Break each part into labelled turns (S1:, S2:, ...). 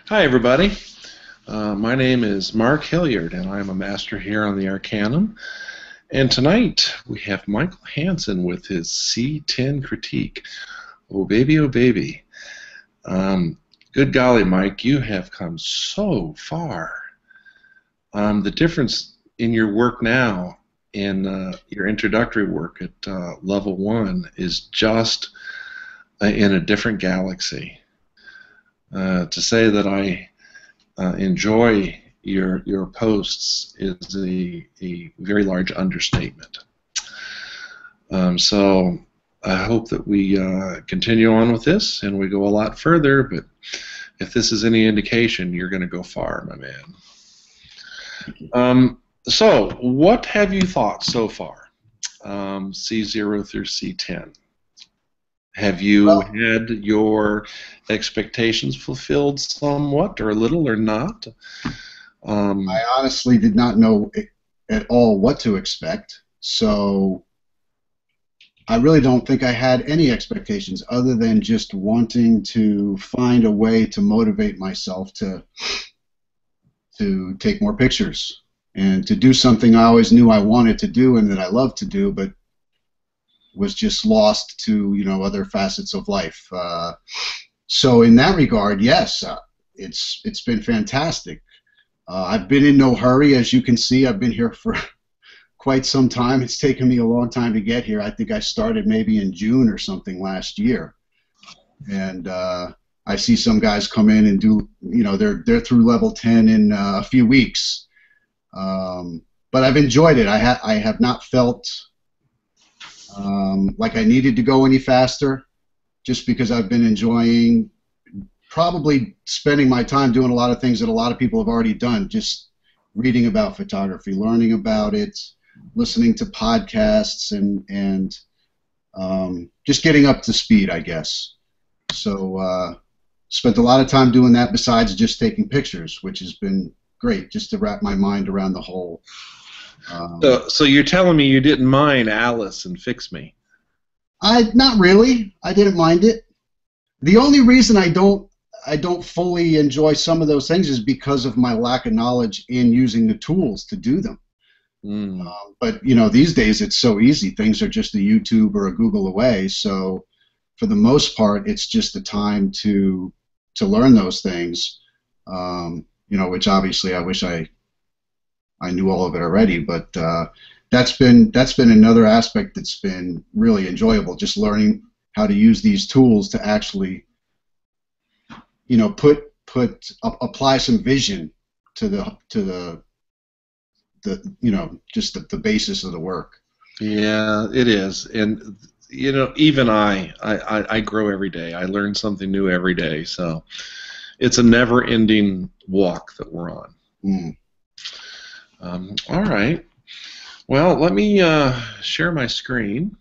S1: Hi, everybody. My name is Mark Hilliard, and I'm a master here on the Arcanum. And tonight we have Michael Hanson with his C10 Critique. Oh, baby, oh, baby. Good golly, Mike, you have come so far. The difference in your work now and your introductory work at level 1 is just in a different galaxy. To say that I enjoy your posts is a very large understatement. So I hope that we continue on with this and we go a lot further, but if this is any indication, you're going to go far, my man. So what have you thought so far? C0 through C10. Have you
S2: Well,
S1: had your expectations fulfilled somewhat, or a little, or not? Um,
S2: I honestly did not know at all what to expect, so I really don't think I had any expectations other than just wanting to find a way to motivate myself to take more pictures and to do something I always knew I wanted to do and that I loved to do, but was just lost to other facets of life. So in that regard, yes, it's been fantastic. I've been in no hurry, as you can see. I've been here for quite some time. It's taken me a long time to get here. I think I started maybe in June or something last year, and I see some guys come in and do, they're through level 10 in a few weeks. But I've enjoyed it. I have not felt like I needed to go any faster, just because I've been enjoying probably spending my time doing a lot of things that a lot of people have already done, just reading about photography, learning about it, listening to podcasts, and just getting up to speed, I guess. So spent a lot of time doing that besides just taking pictures, which has been great, just to wrap my mind around the whole.
S1: so you're telling me you didn't mind Alice and Fix Me?
S2: Not really. I didn't mind it. The only reason I don't fully enjoy some of those things is because of my lack of knowledge in using the tools to do them.
S1: Mm.
S2: But these days it's so easy. Things are just a YouTube or a Google away. So for the most part, it's just the time to learn those things. Which obviously I wish I knew all of it already. But that's been another aspect that's been really enjoyable. Just learning how to use these tools to actually apply some vision to the just the basis of the work.
S1: Yeah, it is, and even I grow every day. I learn something new every day, so it's a never-ending walk that we're on.
S2: Mm.
S1: All right. Well, let me share my screen.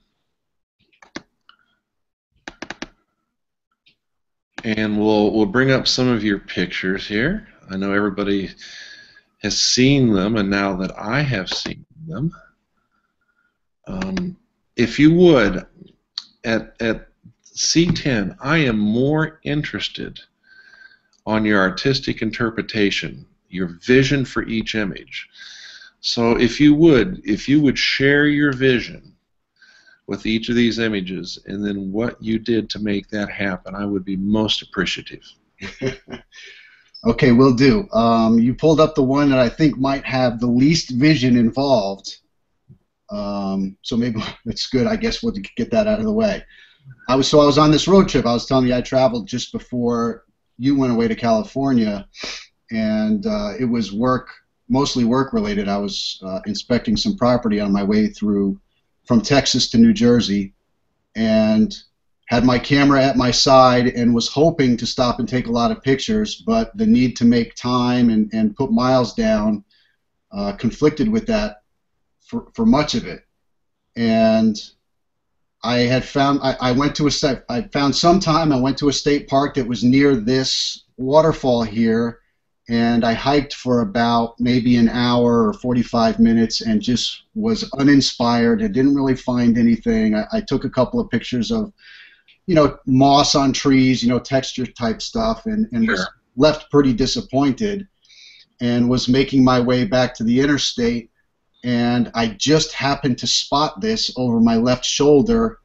S1: And we'll bring up some of your pictures here. I know everybody has seen them, and now that I have seen them, if you would, at C10, I am more interested on your artistic interpretation, your vision for each image. So if you would share your vision with each of these images, and then what you did to make that happen, I would be most appreciative.
S2: Okay, will do. You pulled up the one that I think might have the least vision involved. So maybe it's good. I guess we'll get that out of the way. I was on this road trip. I was telling you I traveled just before you went away to California, and it was mostly work related. I was inspecting some property on my way through from Texas to New Jersey, and had my camera at my side and was hoping to stop and take a lot of pictures, but the need to make time and put miles down conflicted with that for much of it. And I found some time. I went to a state park that was near this waterfall here, and I hiked for about maybe an hour or 45 minutes and just was uninspired. I didn't really find anything. I took a couple of pictures of, moss on trees, texture type stuff, and
S1: Sure.
S2: left pretty disappointed and was making my way back to the interstate, and I just happened to spot this over my left shoulder,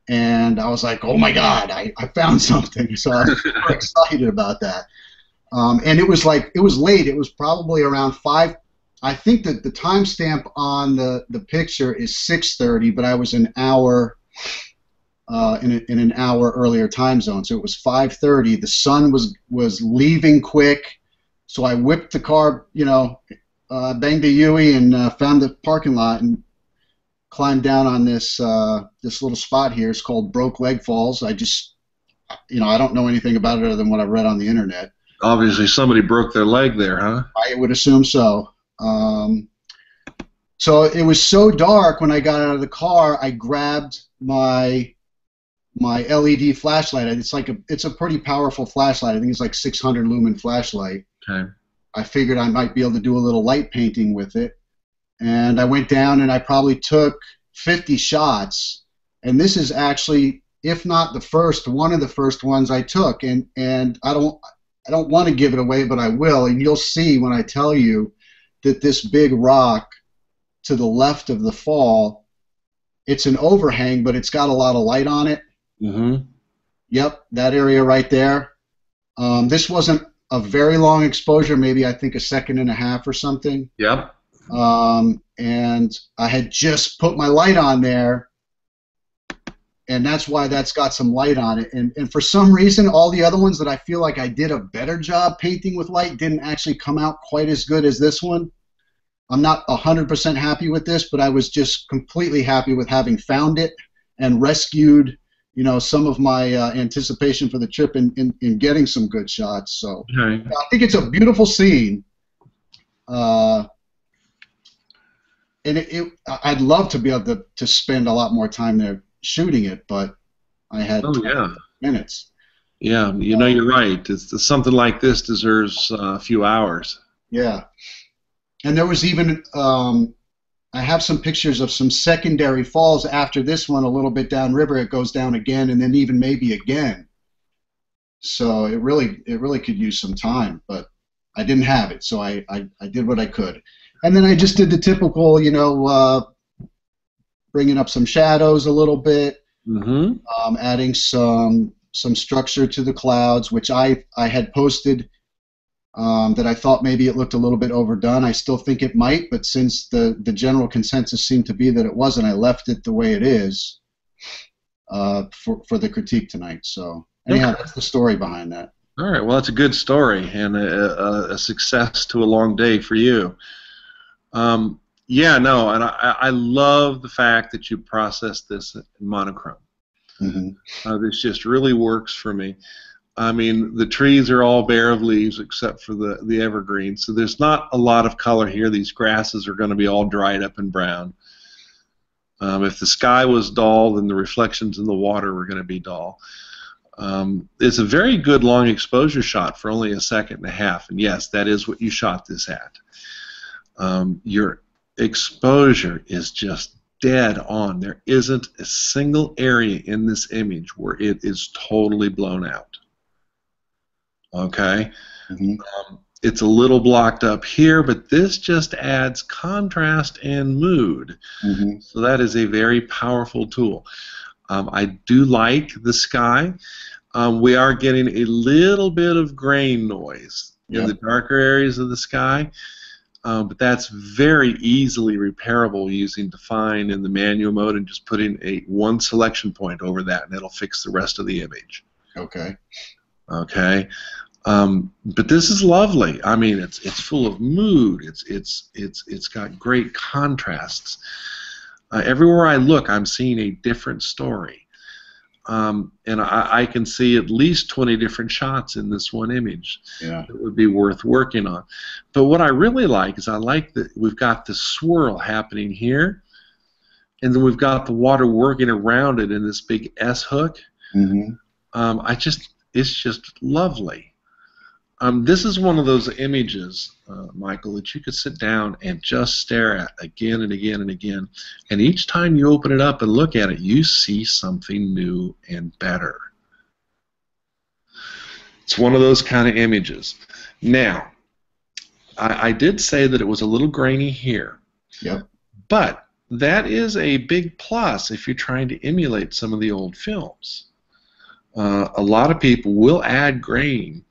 S2: and I was like, oh my God, I found something. So I was super excited about that. And it was late. It was probably around 5. I think that the timestamp on the picture is 6:30, but I was an hour in an hour earlier time zone, so it was 5:30. The sun was leaving quick, so I whipped the car, banged a U-ey and found the parking lot and climbed down on this little spot here. It's called Broke Leg Falls. I just, I don't know anything about it other than what I read on the internet.
S1: Obviously, somebody broke their leg there, huh?
S2: I would assume so. So it was so dark when I got out of the car, I grabbed my LED flashlight. It's a pretty powerful flashlight. I think it's like 600 lumen flashlight.
S1: Okay.
S2: I figured I might be able to do a little light painting with it. And I went down and I probably took 50 shots. And this is actually, if not the first, one of the first ones I took. And I don't want to give it away, but I will. And you'll see when I tell you that this big rock to the left of the fall, it's an overhang, but it's got a lot of light on it.
S1: Mm-hmm.
S2: Yep, that area right there. This wasn't a very long exposure, maybe I think a second and a half or something.
S1: Yep.
S2: And I had just put my light on there, and that's why that's got some light on it. And for some reason, all the other ones that I feel like I did a better job painting with light didn't actually come out quite as good as this one. I'm not 100% happy with this, but I was just completely happy with having found it and rescued, some of my anticipation for the trip in getting some good shots. So
S1: okay.
S2: I think it's a beautiful scene. And I'd love to be able to spend a lot more time there shooting it, but I had 20 minutes.
S1: Yeah, you're right. It's something like this deserves a few hours.
S2: Yeah. And there was even, I have some pictures of some secondary falls after this one a little bit downriver. It goes down again and then even maybe again. So it really could use some time, but I didn't have it, so I did what I could. And then I just did the typical, bringing up some shadows a little bit, adding some structure to the clouds, which I had posted that I thought maybe it looked a little bit overdone. I still think it might, but since the general consensus seemed to be that it wasn't, I left it the way it is for the critique tonight. So anyhow, that's the story behind that.
S1: All right, well, that's a good story and a success to a long day for you. Yeah, no, and I love the fact that you processed this in monochrome. This just really works for me. I mean, the trees are all bare of leaves except for the evergreens, so there's not a lot of color here. These grasses are going to be all dried up and brown. If the sky was dull, then the reflections in the water were going to be dull. It's a very good long exposure shot for only a second and a half, and yes, that is what you shot this at. Your exposure is just dead on. There isn't a single area in this image where it is totally blown out. Okay? It's a little blocked up here, but this just adds contrast and mood. So that is a very powerful tool. I do like the sky. We are getting a little bit of grain noise in the darker areas of the sky. But that's very easily repairable using define in the manual mode and just putting one selection point over that, and it'll fix the rest of the image.
S2: Okay.
S1: Okay. But this is lovely. I mean, it's full of mood. It's got great contrasts. Everywhere I look, I'm seeing a different story. And I can see at least 20 different shots in this one image that would be worth working on. But what I really like is I like that we've got the swirl happening here, and then we've got the water working around it in this big S hook. It's just lovely. This is one of those images, Michael, that you could sit down and just stare at again and again and again. And each time you open it up and look at it, you see something new and better. It's one of those kind of images. Now, I did say that it was a little grainy here.
S2: Yep.
S1: But that is a big plus if you're trying to emulate some of the old films. A lot of people will add grain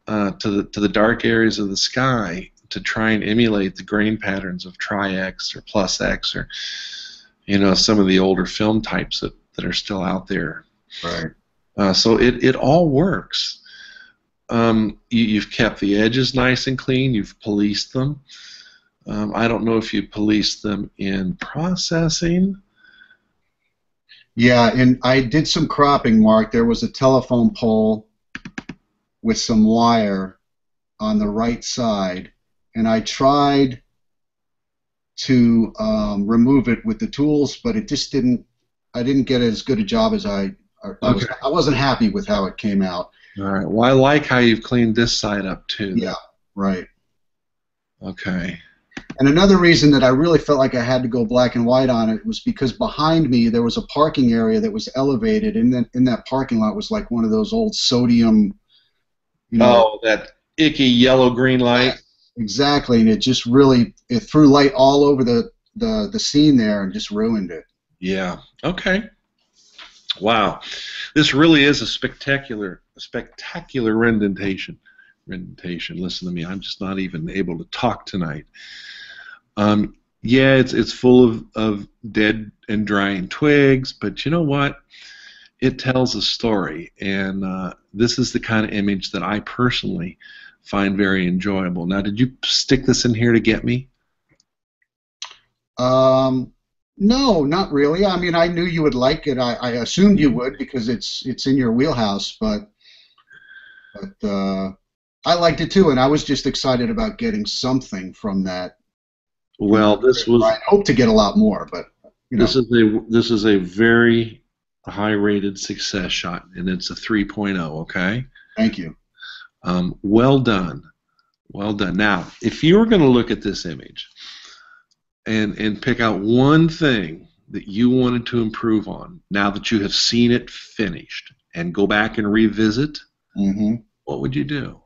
S1: to the dark areas of the sky to try and emulate the grain patterns of Tri-X or Plus X or some of the older film types that are still out there.
S2: Right.
S1: So it all works. You've kept the edges nice and clean. You've policed them. I don't know if you policed them in processing.
S2: Yeah, and I did some cropping, Mark. There was a telephone pole with some wire on the right side, and I tried to remove it with the tools, but it just didn't. I didn't get as good a job as I wasn't happy with how it came out.
S1: All right. Well, I like how you've cleaned this side up too.
S2: Yeah. Right.
S1: Okay.
S2: And another reason that I really felt like I had to go black and white on it was because behind me there was a parking area that was elevated, and then in that parking lot was like one of those old sodium,
S1: Oh, that icky yellow-green light.
S2: Exactly, and it just really threw light all over the scene there and just ruined it.
S1: Yeah. Okay. Wow. This really is a spectacular rendition. Listen to me. I'm just not even able to talk tonight. Yeah, it's full of dead and drying twigs, but you know what? It tells a story, and this is the kind of image that I personally find very enjoyable. Now, did you stick this in here to get me?
S2: No, not really. I mean, I knew you would like it. I assumed you would because it's in your wheelhouse, but I liked it too, and I was just excited about getting something from that.
S1: Well, this was.
S2: I hope to get a lot more, but
S1: this is a very high-rated success shot, and it's a 3.0. Okay.
S2: Thank you.
S1: Well done, well done. Now, if you were going to look at this image and pick out one thing that you wanted to improve on, now that you have seen it finished, and go back and revisit, what would you do?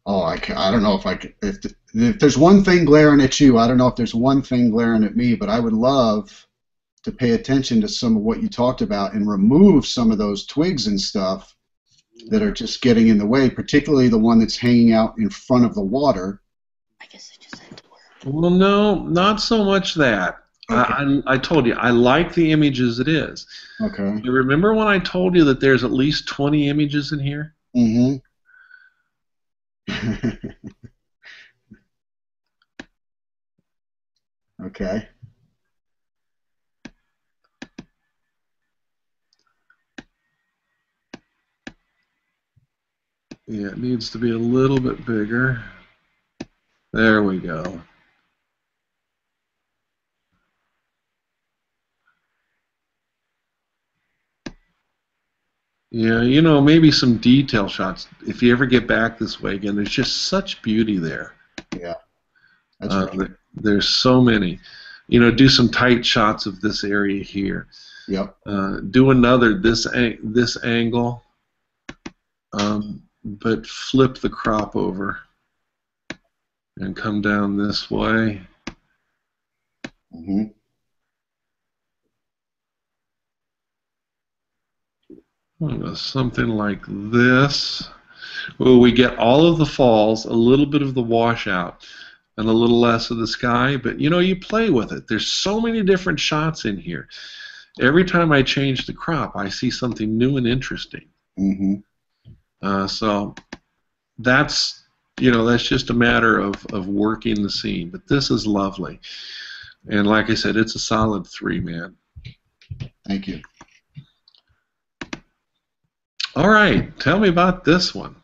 S2: Oh, I don't know if I could. If there's one thing glaring at you, I don't know if there's one thing glaring at me, but I would love to pay attention to some of what you talked about and remove some of those twigs and stuff that are just getting in the way, particularly the one that's hanging out in front of the water.
S3: I guess I just had to work.
S1: Well, no, not so much that. Okay. I told you, I like the image as it is.
S2: Okay.
S1: You remember when I told you that there's at least 20 images in here?
S2: Mm-hmm. Okay.
S1: Yeah, it needs to be a little bit bigger. There we go. Yeah, maybe some detail shots. If you ever get back this way again, there's just such beauty there.
S2: Yeah, that's right.
S1: There's so many. Do some tight shots of this area here.
S2: Yep.
S1: Do another this angle, but flip the crop over and come down this way.
S2: Mm-hmm.
S1: Something like this. Well, we get all of the falls, a little bit of the washout, and a little less of the sky, but you play with it. There's so many different shots in here. Every time I change the crop, I see something new and interesting.
S2: Mm-hmm.
S1: So that's just a matter of working the scene. But this is lovely, and like I said, it's a solid 3, man.
S2: Thank you.
S1: All right, tell me about this one.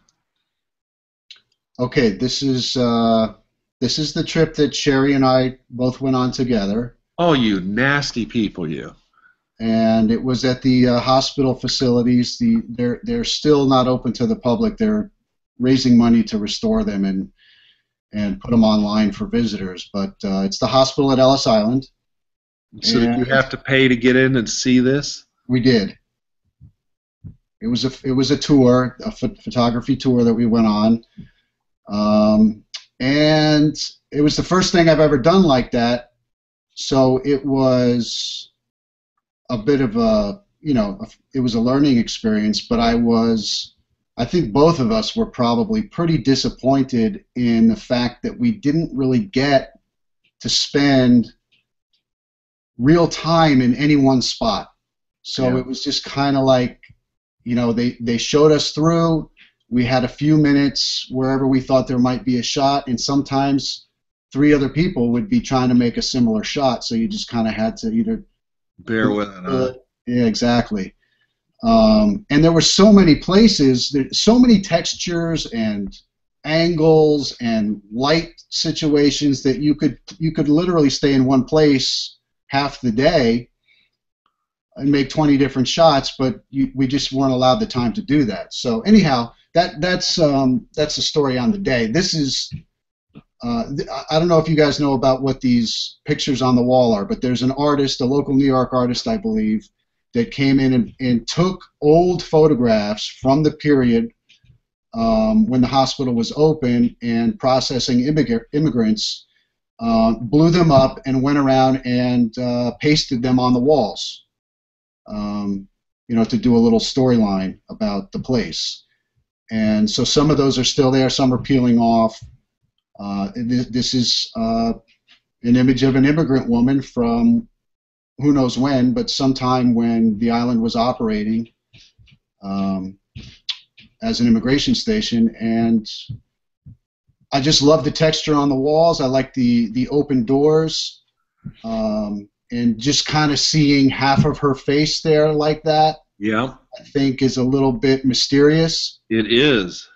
S2: Okay, this is the trip that Sherry and I both went on together.
S1: Oh, you nasty people, you.
S2: And it was at the hospital facilities. They're still not open to the public. They're raising money to restore them and put them online for visitors. But it's the hospital at Ellis Island.
S1: So did you have to pay to get in and see this?
S2: We did. it was a tour, a photography tour that we went on, and it was the first thing I've ever done like that. So it was a bit of a, it was a learning experience. But I think both of us were probably pretty disappointed in the fact that we didn't really get to spend real time in any one spot. So
S1: Yeah.
S2: it was just kind of like, they showed us through. We had a few minutes wherever we thought there might be a shot, and sometimes three other people would be trying to make a similar shot, so you just kind of had to either
S1: Bear with it, huh?
S2: yeah, exactly. And there were so many places, so many textures and angles and light situations that you could literally stay in one place half the day and make 20 different shots, but we just weren't allowed the time to do that. So anyhow, that's the story on the day. This is I don't know if you guys know about what these pictures on the wall are, but there's an artist, a local New York artist, I believe, that came in and took old photographs from the period when the hospital was open and processing immigrants, blew them up and went around and pasted them on the walls, to do a little storyline about the place. And so some of those are still there, some are peeling off. This is an image of an immigrant woman from who knows when, but sometime when the island was operating as an immigration station. And I just love the texture on the walls. I like the open doors, and just kind of seeing half of her face there like that,
S1: Yeah,
S2: I think is a little bit mysterious.
S1: it is.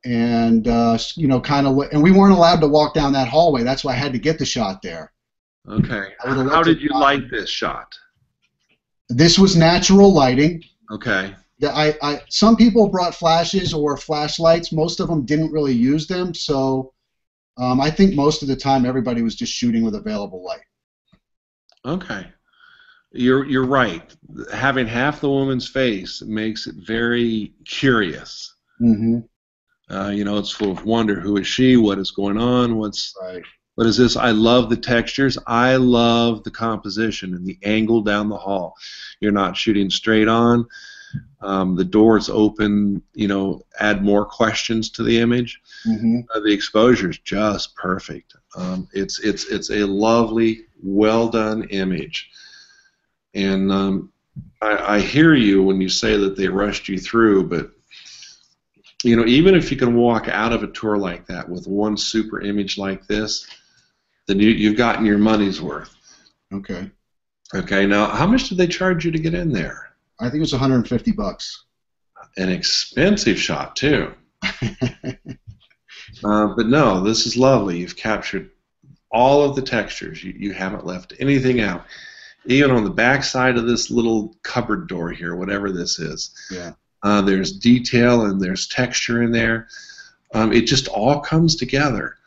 S2: And kind of, and we weren't allowed to walk down that hallway. That's why I had to get the shot there.
S1: Okay.
S2: I would've
S1: How
S2: liked to
S1: did you
S2: have
S1: like this shot?
S2: This was natural lighting.
S1: Okay.
S2: Some people brought flashes or flashlights. Most of them didn't really use them. So I think most of the time everybody was just shooting with available light.
S1: Okay. You're right. Having half the woman's face makes it very curious.
S2: Mm-hmm.
S1: It's full of wonder. Who is she? What is going on?
S2: Right.
S1: What is this? I love the textures. I love the composition and the angle down the hall. You're not shooting straight on. The doors open, add more questions to the image.
S2: Mm-hmm.
S1: The exposure is just perfect. It's a lovely, well done image. And I hear you when you say that they rushed you through, but even if you can walk out of a tour like that with one super image like this, then you've gotten your money's worth.
S2: Okay.
S1: Okay. Now, how much did they charge you to get in there?
S2: I think it was $150.
S1: An expensive shot too. But no, this is lovely. You've captured all of the textures. You haven't left anything out. Even on the back side of this little cupboard door here, whatever this is.
S2: Yeah.
S1: There's detail and there's texture in there. It just all comes together.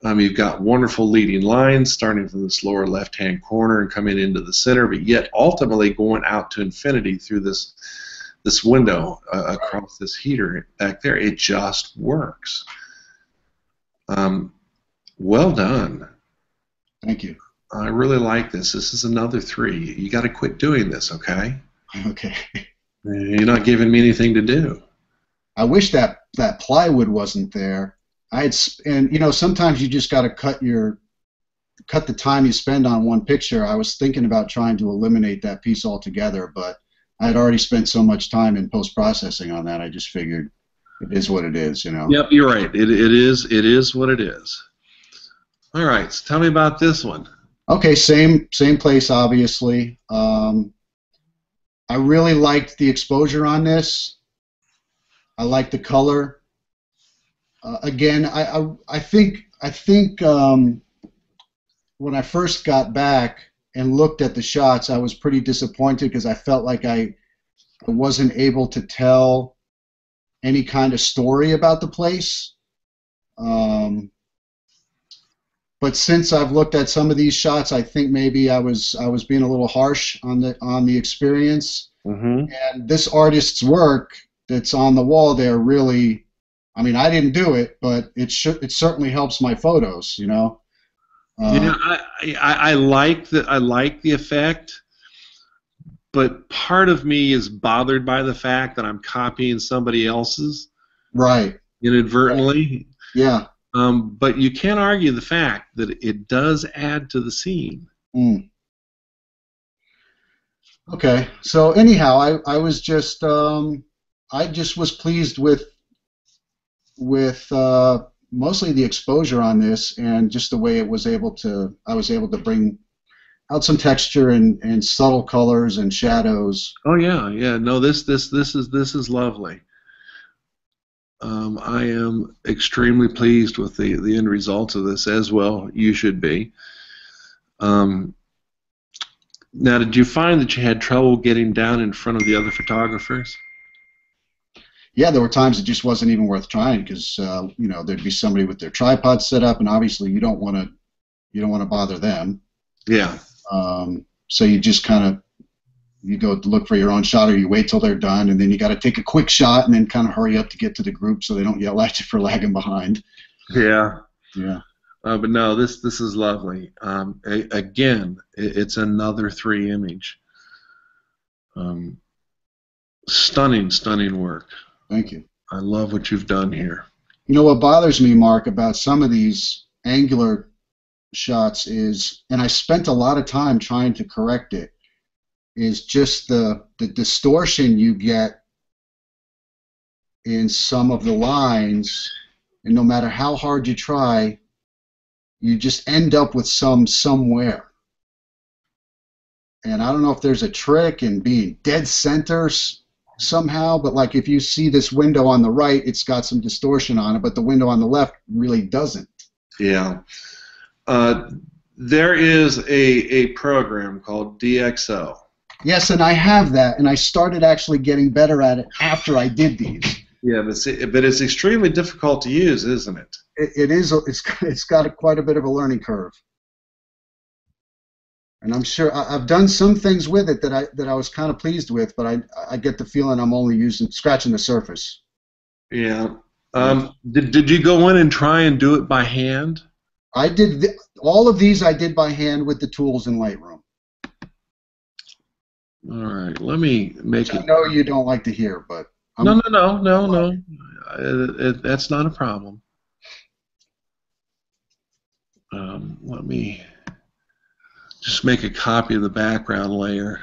S1: You've got wonderful leading lines starting from this lower left-hand corner and coming into the center, but yet ultimately going out to infinity through this window across this heater back there. It just works. Well done.
S2: Thank you.
S1: I really like this. This is another 3. You got to quit doing this, okay?
S2: Okay.
S1: You're not giving me anything to do.
S2: I wish that plywood wasn't there. Sometimes you just got to cut the time you spend on one picture. I was thinking about trying to eliminate that piece altogether, but I had already spent so much time in post-processing on that. I just figured it is what it is,
S1: Yep, you're right. It is what it is. All right, so tell me about this one.
S2: Okay, same place, obviously. I really liked the exposure on this. I like the color. Again, I think when I first got back and looked at the shots, I was pretty disappointed because I felt like I wasn't able to tell any kind of story about the place. But since I've looked at some of these shots, I think maybe I was being a little harsh on the experience.
S1: Mm-hmm.
S2: And this artist's work that's on the wall there really, I mean, I didn't do it, but it certainly helps my photos, you know.
S1: Yeah, I like the effect, but part of me is bothered by the fact that I'm copying somebody else's
S2: Right.
S1: inadvertently.
S2: Yeah.
S1: But you can't argue the fact that it does add to the scene.
S2: Mm. Okay. So anyhow, I was just I just was pleased with mostly the exposure on this and just the way I was able to bring out some texture and subtle colors and shadows.
S1: Oh yeah, yeah. No, this is lovely. I am extremely pleased with the end results of this, as well you should be. Now, did you find that you had trouble getting down in front of the other photographers?
S2: Yeah, there were times it just wasn't even worth trying because you know, there'd be somebody with their tripod set up, and obviously you don't want to bother them.
S1: Yeah.
S2: So you just kind of you go to look for your own shot, or you wait till they're done, and then you got to take a quick shot and then kind of hurry up to get to the group so they don't yell at you for lagging behind.
S1: Yeah.
S2: Yeah.
S1: But no, this is lovely. Again, it's another 3 image. Stunning work.
S2: Thank you.
S1: I love what you've done here.
S2: You know what bothers me, Mark, about some of these angular shots is, and I spent a lot of time trying to correct it, is just the distortion you get in some of the lines, and no matter how hard you try, you just end up with somewhere. And I don't know if there's a trick in being dead center somehow, but like if you see this window on the right, it's got some distortion on it, but the window on the left really doesn't.
S1: Yeah. There is a program called DxO.
S2: Yes, and I have that, and I started actually getting better at it after I did these.
S1: Yeah, but it's extremely difficult to use, isn't it?
S2: It is. It's got quite a bit of a learning curve, and I'm sure I've done some things with it that I was kind of pleased with, but I get the feeling I'm only scratching the surface.
S1: Yeah. Did you go in and try and do it by hand?
S2: I did all of these. I did by hand with the tools in Lightroom.
S1: All right. Let me make it.
S2: I know you don't like to hear, but
S1: No. That's not a problem. Let me just make a copy of the background layer,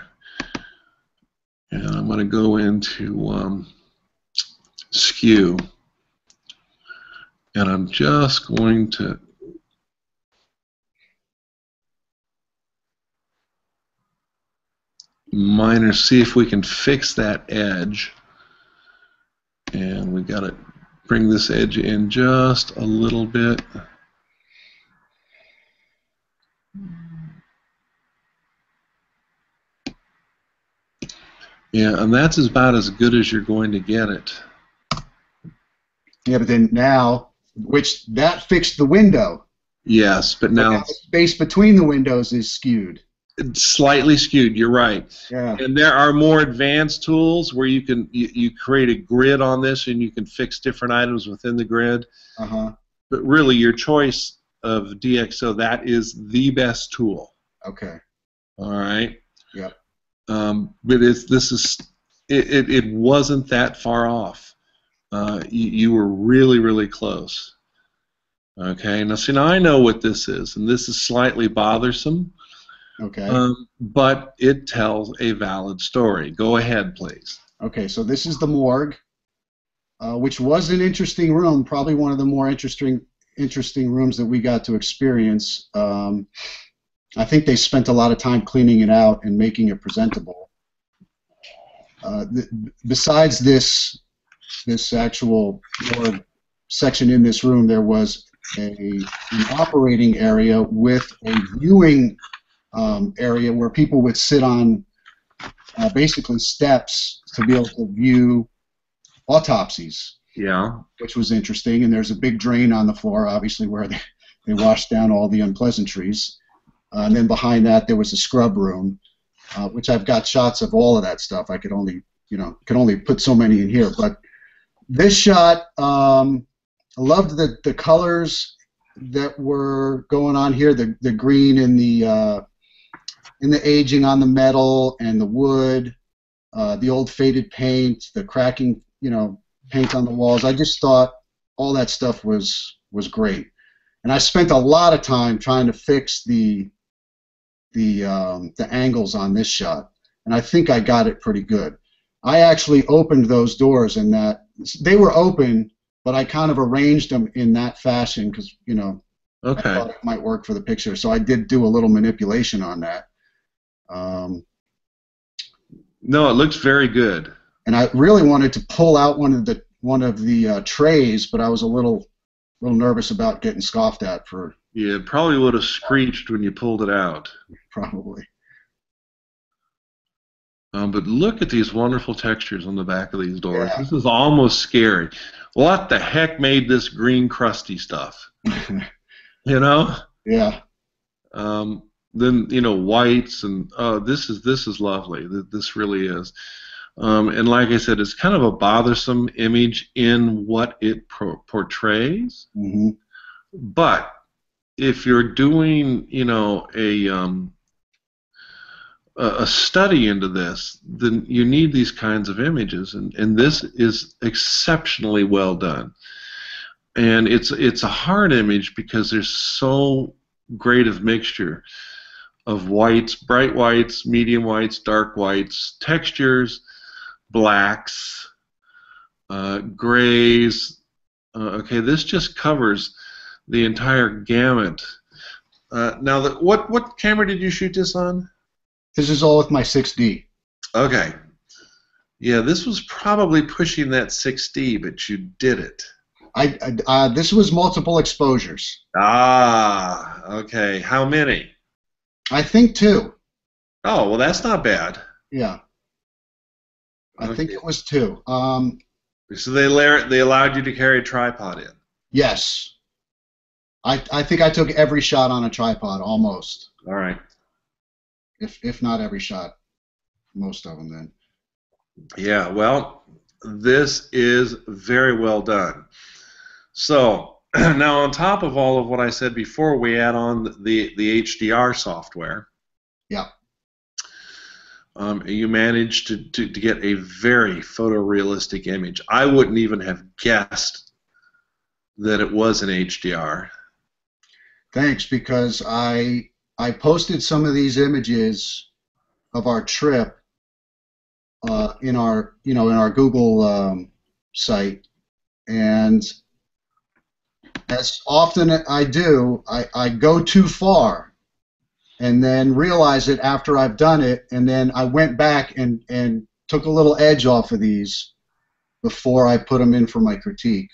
S1: and I'm going to go into skew, and I'm just going to see if we can fix that edge. And we got to bring this edge in just a little bit. Yeah, and that's about as good as you're going to get it.
S2: Yeah, but then now, that fixed the window.
S1: Yes, but now
S2: the space between the windows is skewed.
S1: It's slightly skewed. You're right.
S2: Yeah.
S1: And there are more advanced tools where you can you create a grid on this, and you can fix different items within the grid.
S2: Uh-huh.
S1: But really, your choice of DxO, that is the best tool.
S2: Okay.
S1: All right.
S2: Yep.
S1: But it wasn't that far off. You were really close. Okay. Now see, now I know what this is, and this is slightly bothersome.
S2: Okay.
S1: But it tells a valid story. Go ahead, please.
S2: Okay. So this is the morgue, which was an interesting room, probably one of the more interesting rooms that we got to experience. I think they spent a lot of time cleaning it out and making it presentable. Besides this actual morgue section in this room, there was an operating area with a viewing area where people would sit on basically steps to be able to view autopsies.
S1: Yeah.
S2: Which was interesting, and there's a big drain on the floor, obviously, where they washed down all the unpleasantries. And then behind that, there was a scrub room. which I've got shots of all of that stuff. I could only, could only put so many in here. But this shot, I loved the colors that were going on here. The green in the aging on the metal and the wood, the old faded paint, the cracking, paint on the walls. I just thought all that stuff was great. And I spent a lot of time trying to fix the angles on this shot, and I think I got it pretty good. I actually opened those doors in that they were open, but I kind of arranged them in that fashion because I thought it might work for the picture. So I did do a little manipulation on that.
S1: No, it looks very good.
S2: And I really wanted to pull out one of the trays, but I was a little nervous about getting scoffed at for.
S1: Yeah, it probably would have screeched when you pulled it out.
S2: Probably.
S1: But look at these wonderful textures on the back of these doors.
S2: Yeah.
S1: This is almost scary. What the heck made this green crusty stuff?
S2: Yeah.
S1: Then whites and this is lovely. This really is. And like I said, it's kind of a bothersome image in what it portrays.
S2: Mm-hmm.
S1: But if you're doing, a study into this, then you need these kinds of images, and this is exceptionally well done. And it's a hard image because there's so great of mixture of whites, bright whites, medium whites, dark whites, textures, blacks, grays. Okay, this just covers the entire gamut. Now, what camera did you shoot this on?
S2: This is all with my 6D.
S1: Okay. Yeah, this was probably pushing that 6D, but you did it.
S2: This was multiple exposures.
S1: Ah, okay. How many?
S2: I think 2.
S1: Oh, well, that's not bad.
S2: Yeah. I think it was 2.
S1: So they allowed you to carry a tripod in.
S2: Yes. I think I took every shot on a tripod, almost.
S1: All right.
S2: If not every shot, most of them then.
S1: Yeah, well, this is very well done. So now on top of all of what I said before, we add on the HDR software.
S2: Yeah.
S1: You managed to get a very photorealistic image. I wouldn't even have guessed that it was an HDR.
S2: Thanks, because I posted some of these images of our trip in our Google site, and as often I do, I go too far and then realize it after I've done it, and then I went back and took a little edge off of these before I put them in for my critique.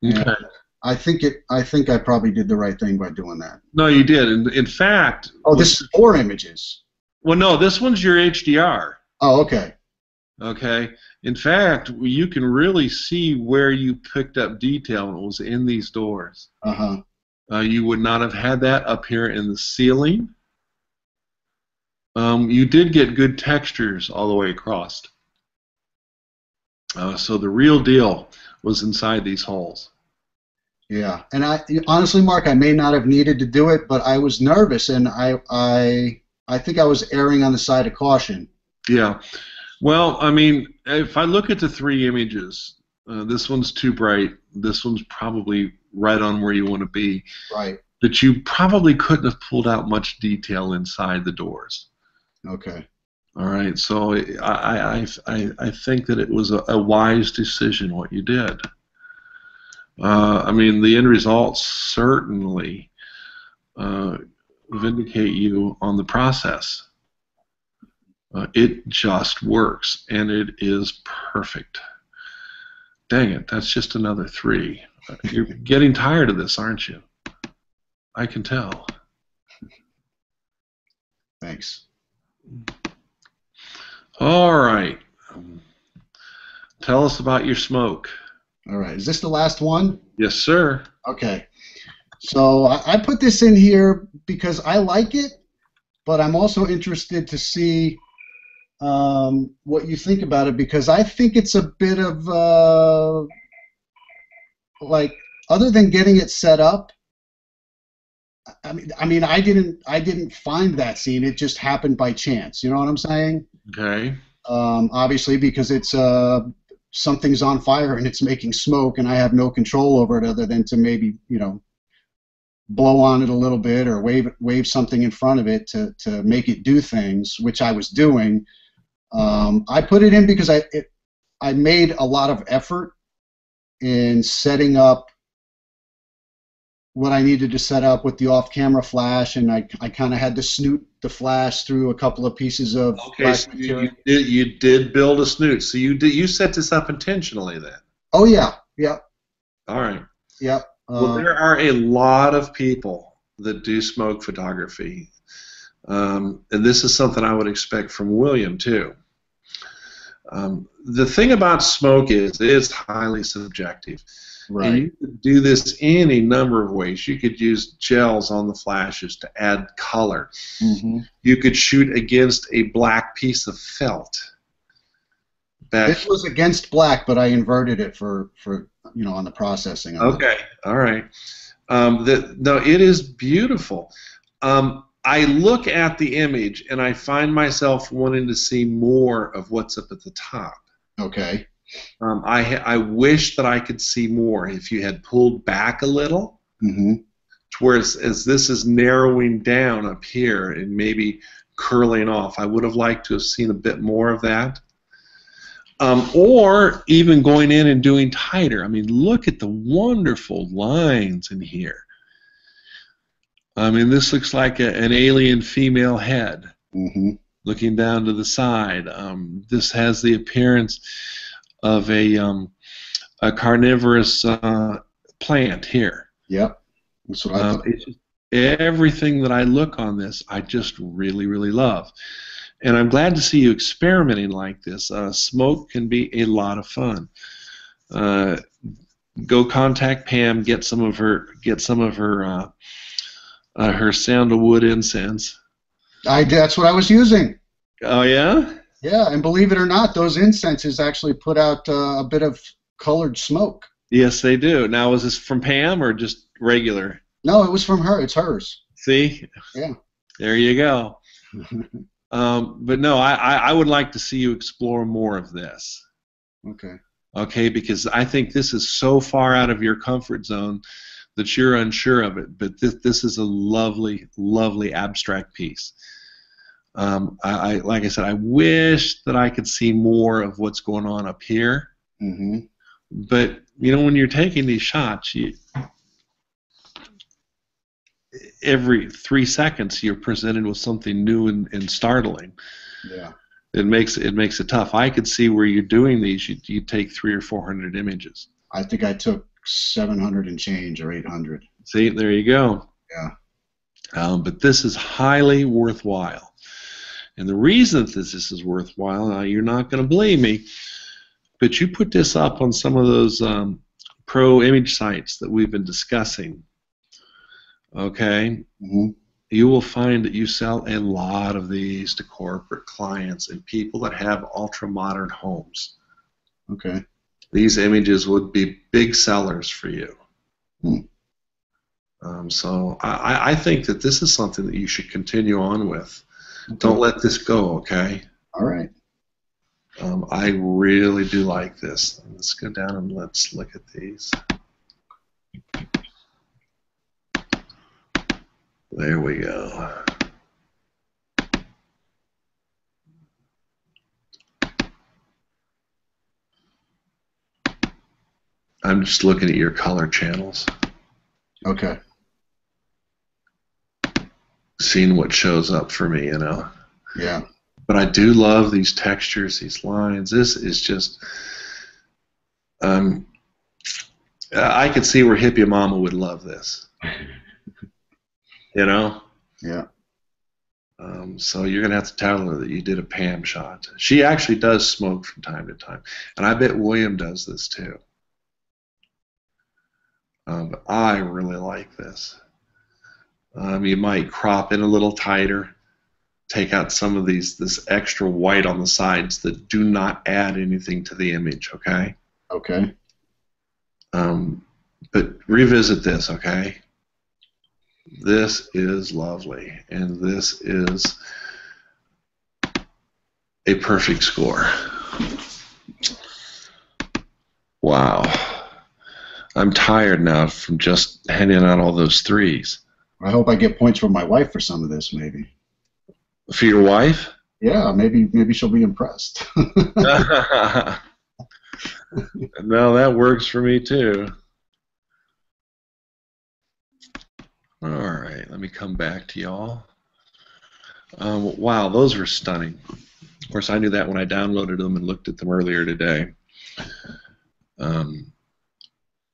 S1: Okay.
S2: And I think I probably did the right thing by doing that.
S1: No, you did. In fact.
S2: Oh, this is 4 images.
S1: Well, no, this one's your HDR.
S2: Oh, okay.
S1: Okay. In fact, you can really see where you picked up detail, and it was in these doors.
S2: Uh-huh.
S1: You would not have had that up here in the ceiling. You did get good textures all the way across. So the real deal was inside these holes.
S2: Yeah, and honestly, Mark, I may not have needed to do it, but I was nervous, and I think I was erring on the side of caution.
S1: Yeah. Well, I mean, if I look at the 3 images, this one's too bright. This one's probably right on where you want to be.
S2: Right.
S1: But you probably couldn't have pulled out much detail inside the doors.
S2: Okay.
S1: All right. So I think that it was a wise decision what you did. I mean, the end results certainly vindicate you on the process. It just works, and it is perfect. Dang it, that's just another 3. You're getting tired of this, aren't you? I can tell.
S2: Thanks.
S1: All right. Tell us about your smoke.
S2: All right. Is this the last one?
S1: Yes, sir.
S2: Okay. So I put this in here because I like it, but I'm also interested to see what you think about it, because I think it's a bit of like, other than getting it set up. I mean, I didn't find that scene. It just happened by chance. You know what I'm saying?
S1: Okay.
S2: Obviously, because it's something's on fire and it's making smoke, and I have no control over it other than to maybe, blow on it a little bit or wave something in front of it to make it do things, which I was doing. I put it in because I made a lot of effort in setting up what I needed to set up with the off-camera flash, and I kind of had to snoot the flash through a couple of pieces of black
S1: So
S2: material.
S1: you did build a snoot. So you set this up intentionally then.
S2: Oh yeah, yeah,
S1: All right.
S2: yeah.
S1: Well, there are a lot of people that do smoke photography, and this is something I would expect from William too. The thing about smoke is it's highly subjective.
S2: Right.
S1: And you could do this any number of ways. You could use gels on the flashes to add color.
S2: Mm-hmm.
S1: You could shoot against a black piece of felt.
S2: This was against black, but I inverted it for on the processing.
S1: Okay, all right. No, it is beautiful. I look at the image and I find myself wanting to see more of what's up at the top.
S2: Okay.
S1: I wish that I could see more. If you had pulled back a little,
S2: mm-hmm.
S1: to where as this is narrowing down up here and maybe curling off, I would have liked to have seen a bit more of that. Or even going in and doing tighter. I mean, look at the wonderful lines in here. I mean, this looks like an alien female head,
S2: mm-hmm.
S1: looking down to the side. This has the appearance of a carnivorous plant here.
S2: Yep, that's what I thought.
S1: Everything that I look on this, I just really, really love. And I'm glad to see you experimenting like this. Smoke can be a lot of fun. Go contact Pam, get some of her her sandalwood incense.
S2: That's what I was using.
S1: Oh yeah?
S2: Yeah, and believe it or not, those incenses actually put out a bit of colored smoke.
S1: Yes, they do. Now, is this from Pam or just regular?
S2: No, it was from her. It's hers.
S1: See?
S2: Yeah.
S1: There you go. But no, I would like to see you explore more of this.
S2: Okay.
S1: Okay, because I think this is so far out of your comfort zone that you're unsure of it. But this is a lovely, lovely abstract piece. Like I said, I wish that I could see more of what's going on up here.
S2: Mm-hmm.
S1: But when you're taking these shots, every 3 seconds you're presented with something new and startling.
S2: Yeah.
S1: It makes it tough. I could see where you're doing these. You take 300 or 400 images.
S2: I think I took 700 and change or 800.
S1: See, there you go.
S2: Yeah.
S1: But this is highly worthwhile. And the reason that this is worthwhile, now you're not going to believe me, but you put this up on some of those pro image sites that we've been discussing, okay?
S2: Mm-hmm.
S1: You will find that you sell a lot of these to corporate clients and people that have ultra-modern homes.
S2: Okay.
S1: These images would be big sellers for you.
S2: Hmm.
S1: So I think that this is something that you should continue on with.
S2: Okay.
S1: Don't let this go, okay?
S2: All right.
S1: I really do like this. Let's go down and let's look at these. There we go. I'm just looking at your color channels.
S2: Okay.
S1: Seeing what shows up for me,
S2: Yeah.
S1: But I do love these textures, these lines. This is just, I could see where Hippie Mama would love this.
S2: Yeah.
S1: So you're going to have to tell her that you did a Pam shot. She actually does smoke from time to time. And I bet William does this too. But I really like this. You might crop in a little tighter. take out some of this extra white on the sides that do not add anything to the image, okay?
S2: Okay.
S1: But revisit this, okay? This is lovely, and this is a perfect score. Wow. I'm tired now from just handing out all those threes.
S2: I hope I get points from my wife for some of this, maybe.
S1: For your wife?
S2: Yeah, maybe she'll be impressed.
S1: No, that works for me too. All right, let me come back to y'all. Wow, those were stunning. Of course, I knew that when I downloaded them and looked at them earlier today.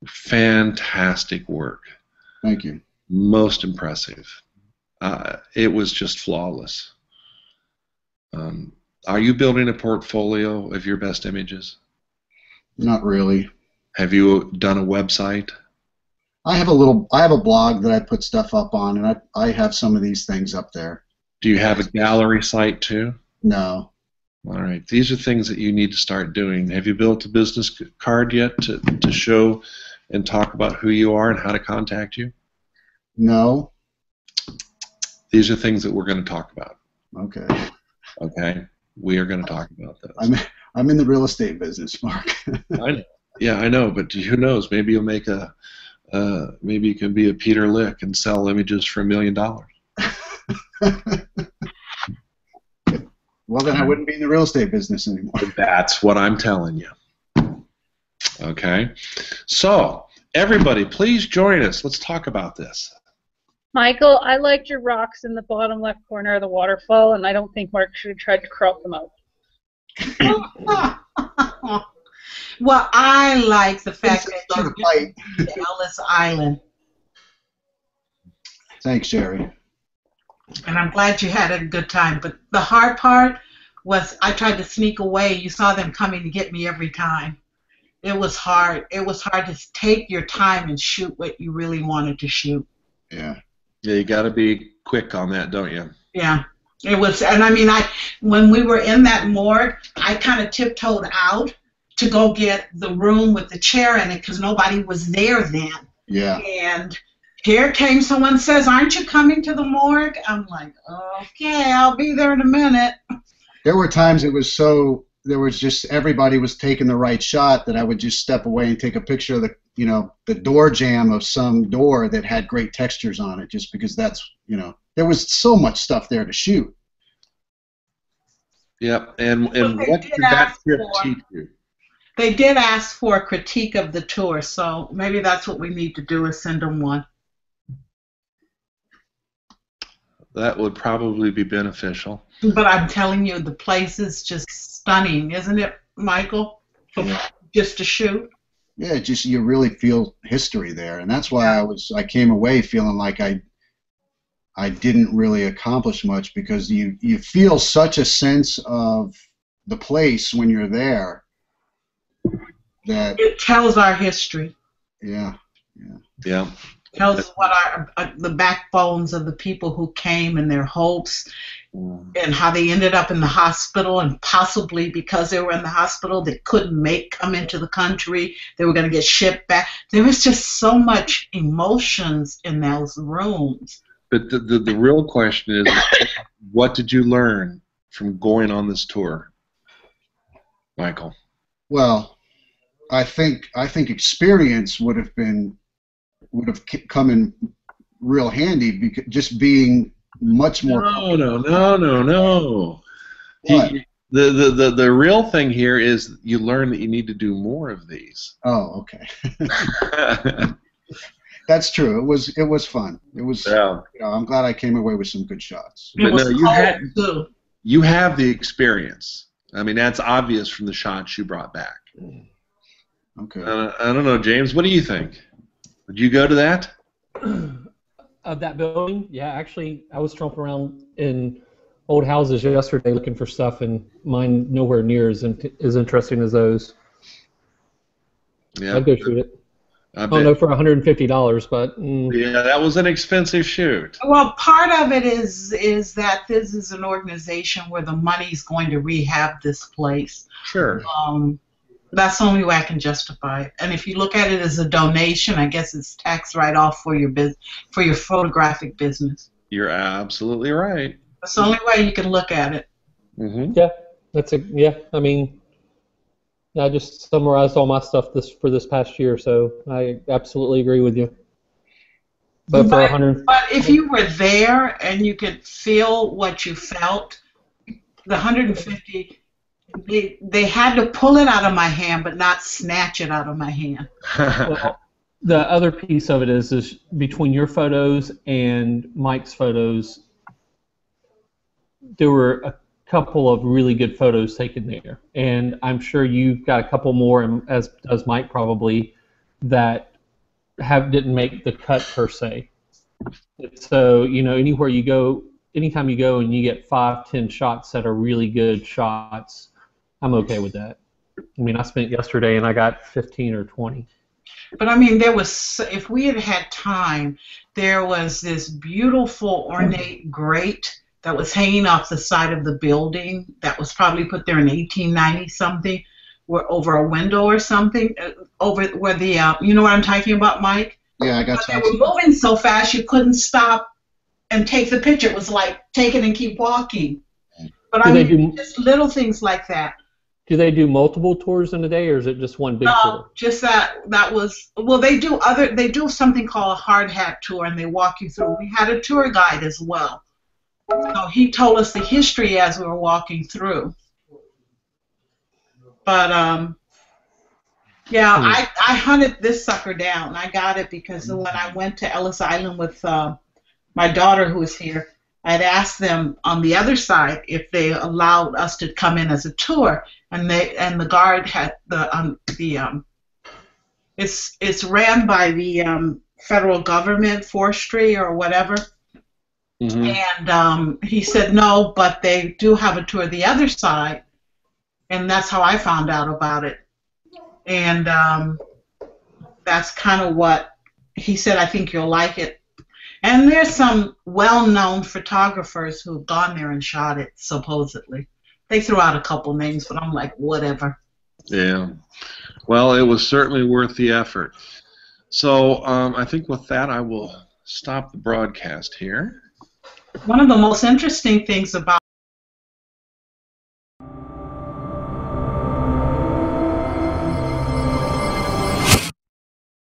S1: Fantastic work.
S2: Thank you.
S1: Most impressive. It was just flawless. Are you building a portfolio of your best images?
S2: Not really.
S1: Have you done a website?
S2: I have a blog that I put stuff up on, and I have some of these things up there.
S1: Do you have a gallery site too?
S2: No.
S1: All right. These are things that you need to start doing. Have you built a business card yet to show and talk about who you are and how to contact you?
S2: No.
S1: These are things that we're going to talk about.
S2: Okay.
S1: Okay? We are going to talk about those.
S2: I'm in the real estate business, Mark.
S1: I know. Yeah, I know, but who knows? Maybe you'll make maybe you can be a Peter Lick and sell images for $1 million.
S2: Well, then I wouldn't be in the real estate business anymore.
S1: That's what I'm telling you. Okay? So, everybody, please join us. Let's talk about this.
S4: Michael, I liked your rocks in the bottom left corner of the waterfall, and I don't think Mark should have tried to crop them out.
S5: Well, I like the fact that
S2: Start
S5: you
S2: a fight.
S5: went to Ellis Island,
S2: Thanks, Jerry.
S5: and I'm glad you had a good time. But the hard part was I tried to sneak away. You saw them coming to get me every time. It was hard. It was hard to take your time and shoot what you really wanted to shoot.
S2: Yeah.
S1: Yeah, you got to be quick on that, don't you?
S5: Yeah. It was, and I mean, when we were in that morgue, I kind of tiptoed out to go get the room with the chair in it because nobody was there then.
S2: Yeah.
S5: And here came someone says, "Aren't you coming to the morgue?" I'm like, "Okay, I'll be there in a minute."
S2: There were times there was just everybody was taking the right shot that I would just step away and take a picture of the door jamb of some door that had great textures on it, just because that's, there was so much stuff there to shoot.
S1: Yep. And
S5: But
S1: what did that trip teach you?
S5: They did ask for a critique of the tour, so maybe that's what we need to do, is send them one.
S1: That would probably be beneficial.
S5: But I'm telling you, the place is just stunning, isn't it, Michael?
S2: Yeah.
S5: Just to shoot.
S2: Yeah, just you really feel history there, and that's why I came away feeling like I didn't really accomplish much, because you feel such a sense of the place when you're there that
S5: It tells our history.
S2: yeah.
S5: Tells what the backbones of the people who came and their hopes, and how they ended up in the hospital, and possibly because they were in the hospital they couldn't come into the country, they were going to get shipped back. There was just so much emotions in those rooms.
S1: But the real question is, what did you learn from going on this tour, Michael?
S2: Well, I think experience would have come in real handy, because just being much more.
S1: No.
S2: What?
S1: The real thing here is you learn that you need to do more of these.
S2: Oh, okay. That's true. It was fun. It was.
S1: Yeah.
S2: I'm glad I came away with some good shots.
S1: But no,
S5: Too.
S1: you have the experience. I mean, that's obvious from the shots you brought back.
S2: Okay.
S1: I don't know, James. What do you think? Would you go to that?
S6: Of that building? Yeah, actually, I was tromping around in old houses yesterday looking for stuff, and mine nowhere near as interesting as those.
S1: Yeah.
S6: I'd go shoot it.
S1: I
S6: don't know for $150, but
S1: yeah, that was an expensive shoot.
S5: Well, part of it is that this is an organization where the money's going to rehab this place.
S1: Sure.
S5: That's the only way I can justify it. And if you look at it as a donation, I guess it's tax write-off for your for your photographic business.
S1: You're absolutely right.
S5: That's the only way you can look at it.
S1: Mm-hmm.
S6: Yeah, I mean, I just summarized all my stuff for this past year, so I absolutely agree with you. But
S5: if you were there and you could feel what you felt, the 150. They had to pull it out of my hand, but not snatch it out of my hand.
S6: Well, the other piece of it is between your photos and Mike's photos, there were a couple of really good photos taken there, and I'm sure you've got a couple more, as does Mike probably, that didn't make the cut per se. So anywhere you go, anytime you go and you get 5-10 shots that are really good shots, I'm okay with that. I mean, I spent yesterday and I got 15 or 20.
S5: But I mean, if we had had time, there was this beautiful ornate grate that was hanging off the side of the building that was probably put there in 1890 something, over a window or something, over where the you know what I'm talking about, Mike?
S2: Yeah, I got
S5: you. They were moving so fast you couldn't stop and take the picture. It was like take it and keep walking. But I mean, just little things like that.
S6: Do they do multiple tours in a day, or is it just one big tour?
S5: No, just that was, well, they do something called a hard hat tour, and they walk you through. We had a tour guide as well. So he told us the history as we were walking through. But, yeah, I hunted this sucker down. I got it because when I went to Ellis Island with my daughter who was here, I'd asked them on the other side if they allowed us to come in as a tour, and the guard had it's ran by the federal government, forestry or whatever, and he said no, but they do have a tour the other side, and that's how I found out about it, and that's kind of what he said. I think you'll like it. And there's some well-known photographers who've gone there and shot it, supposedly. They threw out a couple names, but I'm like, whatever.
S1: Yeah. Well, it was certainly worth the effort. So I think with that, I will stop the broadcast here.
S5: One of the most interesting things about